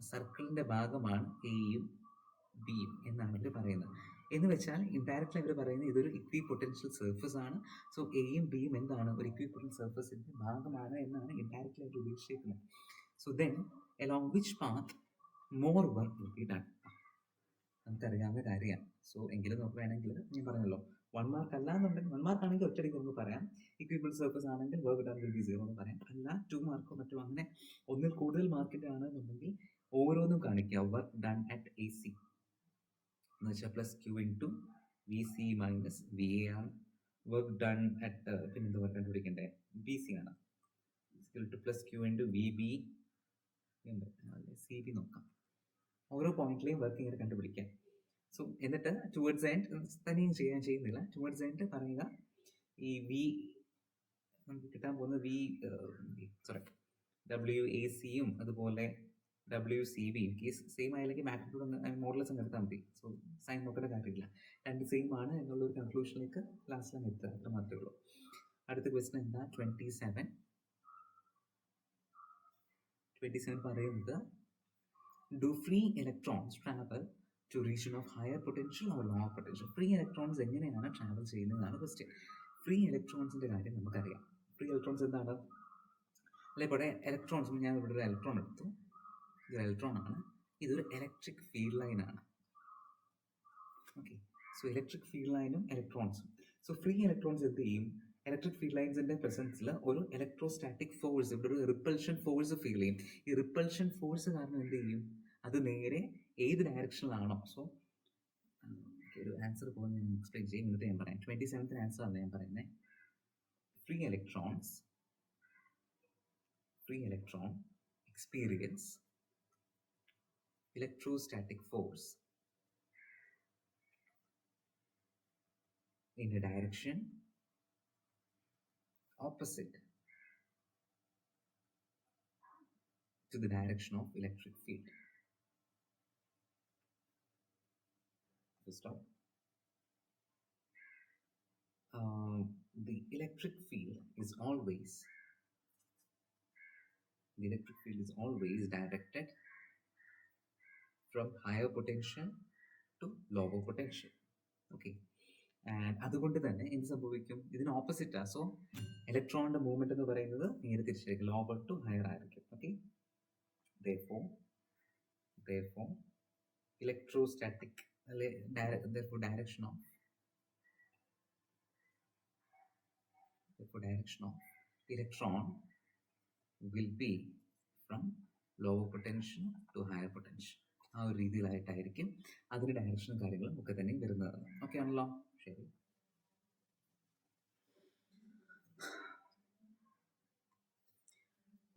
സർക്കിളിന്റെ ഭാഗമാണ് എയും ബിയും എന്നാണ് അവർ പറയുന്നത്. എന്ന് വെച്ചാൽ ഇൻഡയറക്റ്റ്ലി അവർ പറയുന്നത് ഇതൊരു ഇക്വി പൊട്ടൻഷ്യൽ സർഫസ് ആണ്. സോ എയും ബിയും എന്താണ്, ഒരു ഇക്വി പൊട്ടൻഷ്യൽ സർഫസിന്റെ ഭാഗമാണ് എന്നാണ് ഇൻഡയറക്റ്റ്ലി അവർ ഉദ്ദേശിക്കുന്നത്. So then along which path more work will be done. നമുക്കറിയാവുന്ന കാര്യമാണ്. സോ എങ്കിലും നമുക്ക് വേണമെങ്കിൽ ഞാൻ പറഞ്ഞല്ലോ, 1 മാർക്ക് അല്ലാന്നുണ്ടെങ്കിൽ, 1 മാർക്ക് ആണെങ്കിൽ ഒറ്റയടിക്ക് നമുക്ക് പറയാം. ഇക്വിബിൾ സർഫസ് ആണെങ്കിൽ വർക്ക് ഡൺ വിൽ ബി 0 എന്ന് പറയാം. അല്ല 2 മാർക്കോ മറ്റോ അങ്ങനെ ഒന്നിൽ കൂടുതൽ മാർക്കിന്റെ ആണെന്നുണ്ടെങ്കിൽ ഓരോന്നും കാണിക്കുക. Work done at A C എന്ന് വെച്ചാൽ plus Q into V C minus V A ആണ്. വർക്ക് ഡൺ അറ്റ് പിന്നെന്ത് വർക്ക് കണ്ടുപിടിക്കണ്ടേ, ബി സി ആണ്. Plus Q into V B C B നോക്കാം. ഓരോ പോയിന്റിലെയും വർക്ക് ഇങ്ങനെ കണ്ടുപിടിക്കാം. സോ എന്നിട്ട് ടുവേർഡ്സ് എൻഡ് തന്നെയും ചെയ്യുന്നില്ല. ടുവേർഡ്സ് എൻഡ് പറയുക ഈ വി നമുക്ക് കിട്ടാൻ പോകുന്ന ഡബ്ല്യു എ സിയും അതുപോലെ ഡബ്ല്യു സി ബിയും കേസ് സെയിം ആയില്ലെങ്കിൽ മാഗ്നിറ്റ്യൂഡ് മോഡൽസ് അങ്ങ് എടുത്താൽ മതി. സോ സൈൻ നോക്കേണ്ട കാര്യമില്ല, രണ്ട് സെയിം ആണ് എന്നുള്ളൊരു കൺക്ലൂഷനിലേക്ക് ലാസ്റ്റിലാണ് എത്തുക. അത്ര മാത്രമേ ഉള്ളൂ. അടുത്ത ക്വസ്റ്റ്യൻ എന്താ, 27 പറയുന്നത് do free electrons travel to region of higher potential or lower potential. Free electrons എങ്ങനെയാണ് ട്രാവൽ ചെയ്യുന്നതാണ് ക്വസ്റ്റ്യൻ. ഫ്രീ ഇലക്ട്രോൺസിന്റെ കാര്യം നമുക്കറിയാം. ഫ്രീ ഇലക്ട്രോൺസ് എന്താണ്, അല്ലെ ഇവിടെ ഇലക്ട്രോൺസ്, ഞാൻ ഇവിടെ ഒരു ഇലക്ട്രോൺ എടുത്തു, ഇതൊരു ഇലക്ട്രോൺ ആണ്, ഇതൊരു ഇലക്ട്രിക് ഫീൽഡ് ലൈൻ ആണ്. ഓക്കെ, സോ ഇലക്ട്രിക് ഫീൽഡ് ലൈനും ഇലക്ട്രോൺസും. സോ ഫ്രീ ഇലക്ട്രോൺസ് എന്ത് ചെയ്യും, ഇലക്ട്രിക് ഫീൽഡ് ലൈൻസിന്റെ പ്രസൻസിൽ ഒരു ഇലക്ട്രോസ്റ്റാറ്റിക് ഫോഴ്സ്, ഇവിടെ ഒരു റിപ്പൾഷൻ ഫോഴ്സ് ഫീൽ ചെയ്യും. ഈ റിപ്പൾഷൻ ഫോഴ്സ് കാരണം എന്ത് ചെയ്യും, അത് നേരെ ഏത് ഡയറക്ഷനിലാണോ. സോ ഒരു ആൻസർ പോലെ ഞാൻ എക്സ്പ്ലെയിൻ ചെയ്യും, എന്നിട്ട് ഞാൻ പറയാം. 27th ആൻസർ ആണ് ഞാൻ പറയുന്നത്. Free electron experience electrostatic force in a direction opposite to the direction of electric field. Stop. The electric field is always directed from higher potential to lower potential. Okay, and അതുകൊണ്ട് തന്നെ എന്ത് സംഭവിക്കും, ഇതിന് ഓപ്പോസിറ്റാ. So ഇലക്ട്രോണിന്റെ movement എന്ന് പറയുന്നത് നേരെ തിരിച്ചായിരിക്കും, lower to higher ആയിരിക്കും. Okay, therefore electrostatic therefore direction of Therefore, direction of electron will be from lower potential to higher potential. ആ ഒരു രീതിയിലായിട്ടായിരിക്കും അതിൻ്റെ ഡയറക്ഷനും കാര്യങ്ങളും ഒക്കെ തന്നെ വരുന്നത്. ഓക്കെ ആണല്ലോ? ശരി.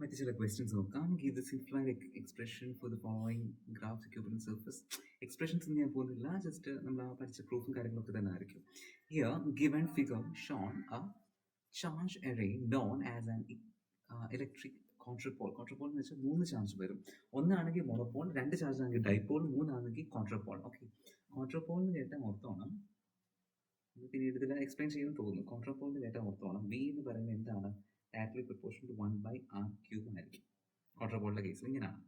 മറ്റു ചില ക്വസ്റ്റ്യൻസ് നോക്കാം. Give the simplified expression for the following graph equivalent surface. Expressions ഒന്നും ഞാൻ പോകുന്നില്ല, ജസ്റ്റ് നമ്മൾ ആ പഠിച്ച പ്രൂഫും കാര്യങ്ങളൊക്കെ തന്നെ ആയിരിക്കും. Here given figure shown a charge array known as an electric quadrupole. Quadrupole എന്ന് വെച്ചാൽ 3 ചാർജ് വരും. ഒന്നാണെങ്കിൽ മോണോപോൾ, 2 ചാർജ് ആണെങ്കിൽ ഡൈപോൾ, 3 ആണെങ്കിൽ കോൺട്രപോൾ. ഓക്കെ, കോൺട്രപോൾ എന്ന് കേട്ടാൽ ഓർത്തോണം, പിന്നീട് ഇതിൽ എക്സ്പ്ലെയിൻ ചെയ്യുമെന്ന് തോന്നുന്നു. കോൺട്രപോൾ എന്ന് കേട്ടാൽ ഓർത്തോണം, വി എന്ന് പറയുന്നത് എന്താണ്? ഡയറക്ട്ലി പ്രൊപ്പോർഷൻ ടു 1/r³ ആയിരിക്കും. കോൺട്രപോളിൻ്റെ കേസിൽ ഇങ്ങനെയാണ്.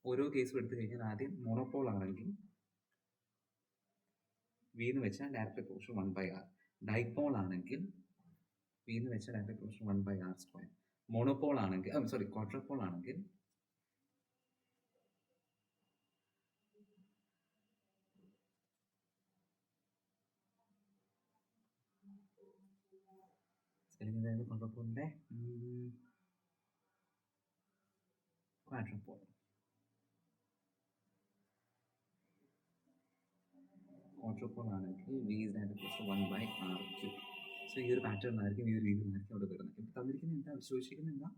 ഓരോ കേസും എടുത്തു കഴിഞ്ഞാൽ ആദ്യം മോണോപോൾ ആണെങ്കിൽ വി എന്ന് വെച്ചാൽ ഡയറക്ട്ലി പ്രൊപ്പോർഷൻ 1/r. ഡൈപോൾ ആണെങ്കിൽ വി എന്ന് വെച്ചാൽ ഡയറക്ട്ലി പ്രൊപ്പോർഷൻ 1/r². മോണോപോൾ ആണെങ്കിൽ ക്വാഡ്രപോൾ ആണെങ്കിൽ സ്പെല്ലിംഗ് എന്തായാലും ക്വാഡ്രപോളിൻ്റെ ക്വാഡ്രപോൾ. ക്വാഡ്രപോൾ ആണെങ്കിൽ V is directly proportion 1/r³. So ഈ ഒരു പാറ്റേൺ ആയിരിക്കും, ഈ ഒരു രീതിയിലായിരിക്കും അവിടെ വരുന്നത്. ഇപ്പോൾ തന്നിരിക്കുന്നത് എന്താ ചോദിച്ചിരിക്കുന്നത്? എന്താ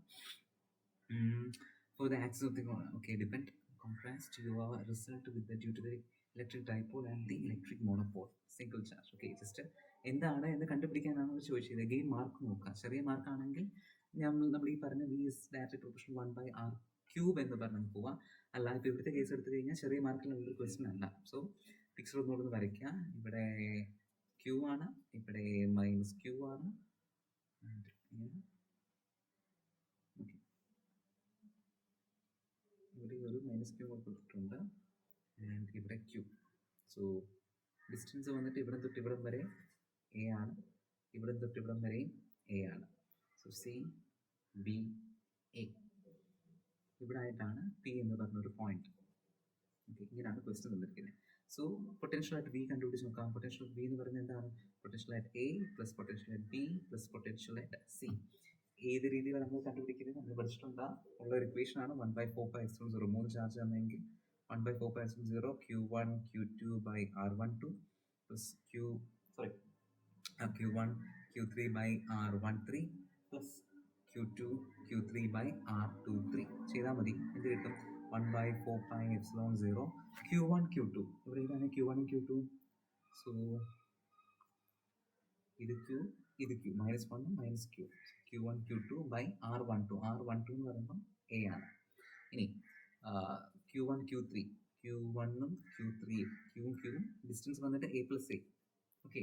for the axis of the okay depend contrast your result with the due to the electric dipole and the electric monopole single charge. Okay, just എന്താണ് എന്ന് കണ്ടുപിടിക്കാനാണ് അവർ ചോദിച്ചത്. അഗെയിൻ മാർക്ക് നോക്കുക. ചെറിയ മാർക്കാണെങ്കിൽ നമ്മൾ ഈ പറഞ്ഞ V is directly proportion 1/r³ എന്ന് പറഞ്ഞ് പോവാം. അല്ല, ഇപ്പോൾ ഇവിടുത്തെ കേസ് എടുത്തു കഴിഞ്ഞാൽ ചെറിയ മാർക്കിലുള്ള ഒരു ക്വസ്റ്റ്യൻ അല്ല. സോ പിക്ചർ ഒന്നുകൂടെ വരയ്ക്കുക. ഇവിടെ Q ആണ്, ഇവിടെ -Q ആണ്, ഇവിടെ ഒരു -Q കൊടുത്തിട്ടുണ്ട്, ആൻഡ് ഇവിടെ Q. സോ ഡിസ്റ്റൻസ് വന്നിട്ട് ഇവിടെ തൊട്ട് ഇവിടം വരെ A ആണ്, ഇവിടെ തൊട്ട് ഇവിടം വരെയും A ആണ്. സോ CBA ഇവിടെ ആയിട്ടാണ് P എന്ന് പറഞ്ഞൊരു പോയിന്റ്. ഓക്കെ, ഇങ്ങനെയാണ് ക്വസ്റ്റ്യൻ തന്നിരിക്കുന്നത്. സോ പൊട്ടൻഷ്യൽ ആയിട്ട് ബി കണ്ടുപിടിച്ച് നോക്കാം. പൊട്ടൻഷ്യൽ ബി എന്ന് പറയുന്നത് എന്താണ്? പൊട്ടൻഷ്യൽ ആയിട്ട് എ പ്ലസ് പൊട്ടൻഷ്യൽ ആയിട്ട് ബി പ്ലസ് പൊട്ടൻഷ്യൽ ആയിട്ട് സി. ഏത് രീതിയിലാണ് നമ്മൾ കണ്ടുപിടിക്കുന്നത്? നമ്മൾ പഠിച്ചിട്ടുണ്ടാ ഉള്ള ഒരു ഇക്വേഷൻ ആണ് 1/4πε0. 3 ചാർജ് ആണെങ്കിൽ 1/4πε0 Q1 Q2/r12 plus Q1 Q3/r13 plus Q2 Q3/r23 ചെയ്താൽ മതി. എന്ത് കിട്ടും? 1/4πε0 Q1 Q2. ഇവിടെ ഇതാണ് Q1 Q2. സോ ഇത് Q, ഇത് Q, -1 -Q. Q1 Q2/r12. r12 എന്ന് പറയുമ്പോൾ A ആണ്. ഇനി Q1 Q3. Q1ഉം Q3യും Qയും ഡിസ്റ്റൻസ് വന്നിട്ട് A+A. ഓക്കെ,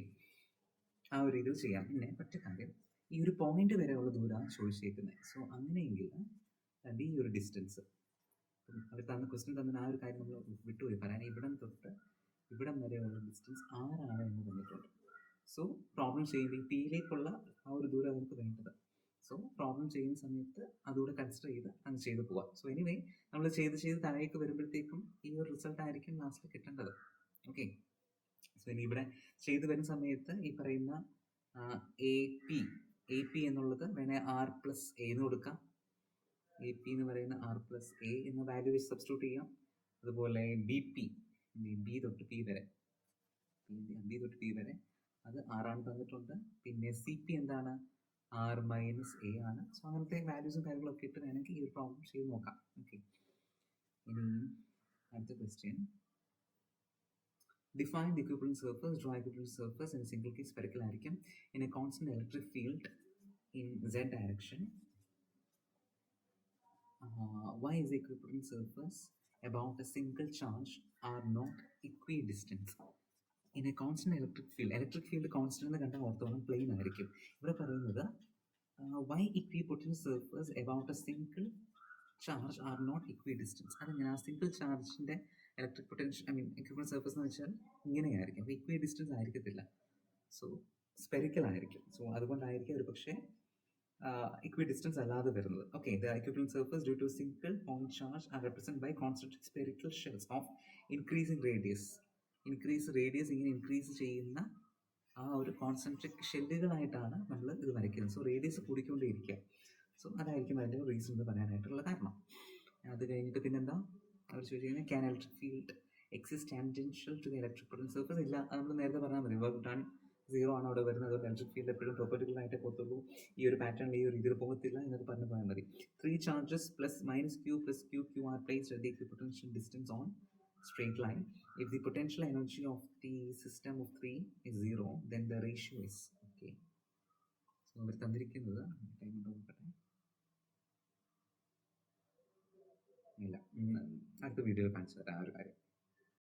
ആ ഒരു രീതിയിൽ ചെയ്യാം. പിന്നെ ഒറ്റ കാര്യം, ഈ ഒരു പോയിന്റ് വരെയുള്ള ദൂരമാണ് ചോദിച്ചേക്കുന്നത്. സോ അങ്ങനെയെങ്കിൽ ഈ ഒരു ഡിസ്റ്റൻസ് അവർ തന്ന ക്വസ്റ്റ്യൻ തന്ന ആ ഒരു കാര്യം നമ്മൾ വിട്ടുപോയി പറയാൻ. ഇവിടം തൊട്ട് ഇവിടം വരെയുള്ള ഡിസ്റ്റൻസ് ആരാണ് എന്ന് തന്നിട്ടുണ്ട്. സോ പ്രോബ്ലം ചെയ്യുമ്പോൾ ഈ പിയിലേക്കുള്ള ആ ഒരു ദൂരം നമുക്ക് വേണ്ടത്. സോ പ്രോബ്ലം ചെയ്യുന്ന സമയത്ത് അതുകൂടെ കൺസിഡർ ചെയ്ത് അത് ചെയ്ത് പോവാം. സോ എനിവേ നമ്മൾ ചെയ്ത് താഴേക്ക് വരുമ്പോഴത്തേക്കും ഈ ഒരു റിസൾട്ട് ആയിരിക്കും ലാസ്റ്റ് കിട്ടേണ്ടത്. ഓക്കെ, സോ ഇനി ഇവിടെ ചെയ്ത് വരുന്ന സമയത്ത് ഈ പറയുന്ന AP എന്നുള്ളത് വേണേൽ R+A എന്ന് കൊടുക്കാം. AP എന്ന് പറയുന്ന R+A എന്ന വാല്യൂ വെച്ച് സബ്സ്റ്റിറ്റ്യൂട്ട് ചെയ്യാം. അതുപോലെ B തൊട്ട് P വരെ അത് R ആണ് തന്നിട്ടുണ്ട്. പിന്നെ CP എന്താണ്? R-A ആണ്. സോ അങ്ങനത്തെ വാല്യൂസും കാര്യങ്ങളൊക്കെ ഇട്ട് വേണമെങ്കിൽ ഈ ഒരു പ്രോബ്ലം ചെയ്ത് നോക്കാം. ഓക്കെ, ഇനി അടുത്ത question. Define the equivalent surface. Draw equivalent surface in a single case spherical ആയിരിക്കും in a constant electric field in Z direction. Why is the equivalent surface about a single charge are not equidistant in a constant electric field constant എന്ന് കണ്ടാൽ ഓർത്തോളം plain ആയിരിക്കും. ഇവിടെ പറയുന്നത് why equipotential surface about a single charge are not equidistant. അതെങ്ങനെ? ആ single ചാർജിന്റെ electric potential equivalent surface എന്ന് വെച്ചാൽ ഇങ്ങനെയായിരിക്കും. അപ്പോൾ ഇക്വിഡിസ്റ്റൻസ് ആയിരിക്കത്തില്ല. സോ സ്പെറിക്കൽ ആയിരിക്കും. സോ അതുകൊണ്ടായിരിക്കും ഒരു പക്ഷേ equidistance അല്ലാതെ വരുന്നത്. Okay, the equivalent surface due to single point charge are represented by concentric spherical shells of increasing radius. ഇങ്ങനെ ഇൻക്രീസ് ചെയ്യുന്ന ആ ഒരു കോൺസെൻട്രിക് ഷെല്ലുകളായിട്ടാണ് നമ്മൾ ഇത് വരയ്ക്കുന്നത്. So radius കൂടിക്കൊണ്ടേയിരിക്കുക. സോ അതായിരിക്കും അതിൻ്റെ റീസൺ എന്ന് പറയാനായിട്ടുള്ള കാരണം. അത് കഴിഞ്ഞിട്ട് പിന്നെന്താ അവർ ചോദിച്ചിരിക്കുന്നത്, can electric field exist tangential to the electric potential surface? ഇല്ല, അത് നമ്മൾ നേരത്തെ പറഞ്ഞാൽ മതി. വർക്ക് ഡൺ 0 ആണ് അവിടെ വരുന്നത്. അതുകൊണ്ട് ഇലക്ട്രിക് ഫീൽഡ് എപ്പോഴും പെർപെൻഡിക്കുലർ ആയിട്ടേ പോകത്തുള്ളൂ, ഈ ഒരു പാറ്റേണിൽ ഈ ഒരു രീതിയിൽ പോകത്തില്ല എന്നൊക്കെ പറഞ്ഞു പോയാൽ മതി. 3 charges plus minus q plus q are placed at the equipotential distance on straight line. If the potential energy of the system of 3 is 0, then the ratio is okay. So അവർ തന്നിരിക്കുന്നത് നോക്കട്ടെ, ഇല്ല അടുത്ത വീഡിയോയിൽ കാണിച്ചു തരാം ആ ഒരു കാര്യം.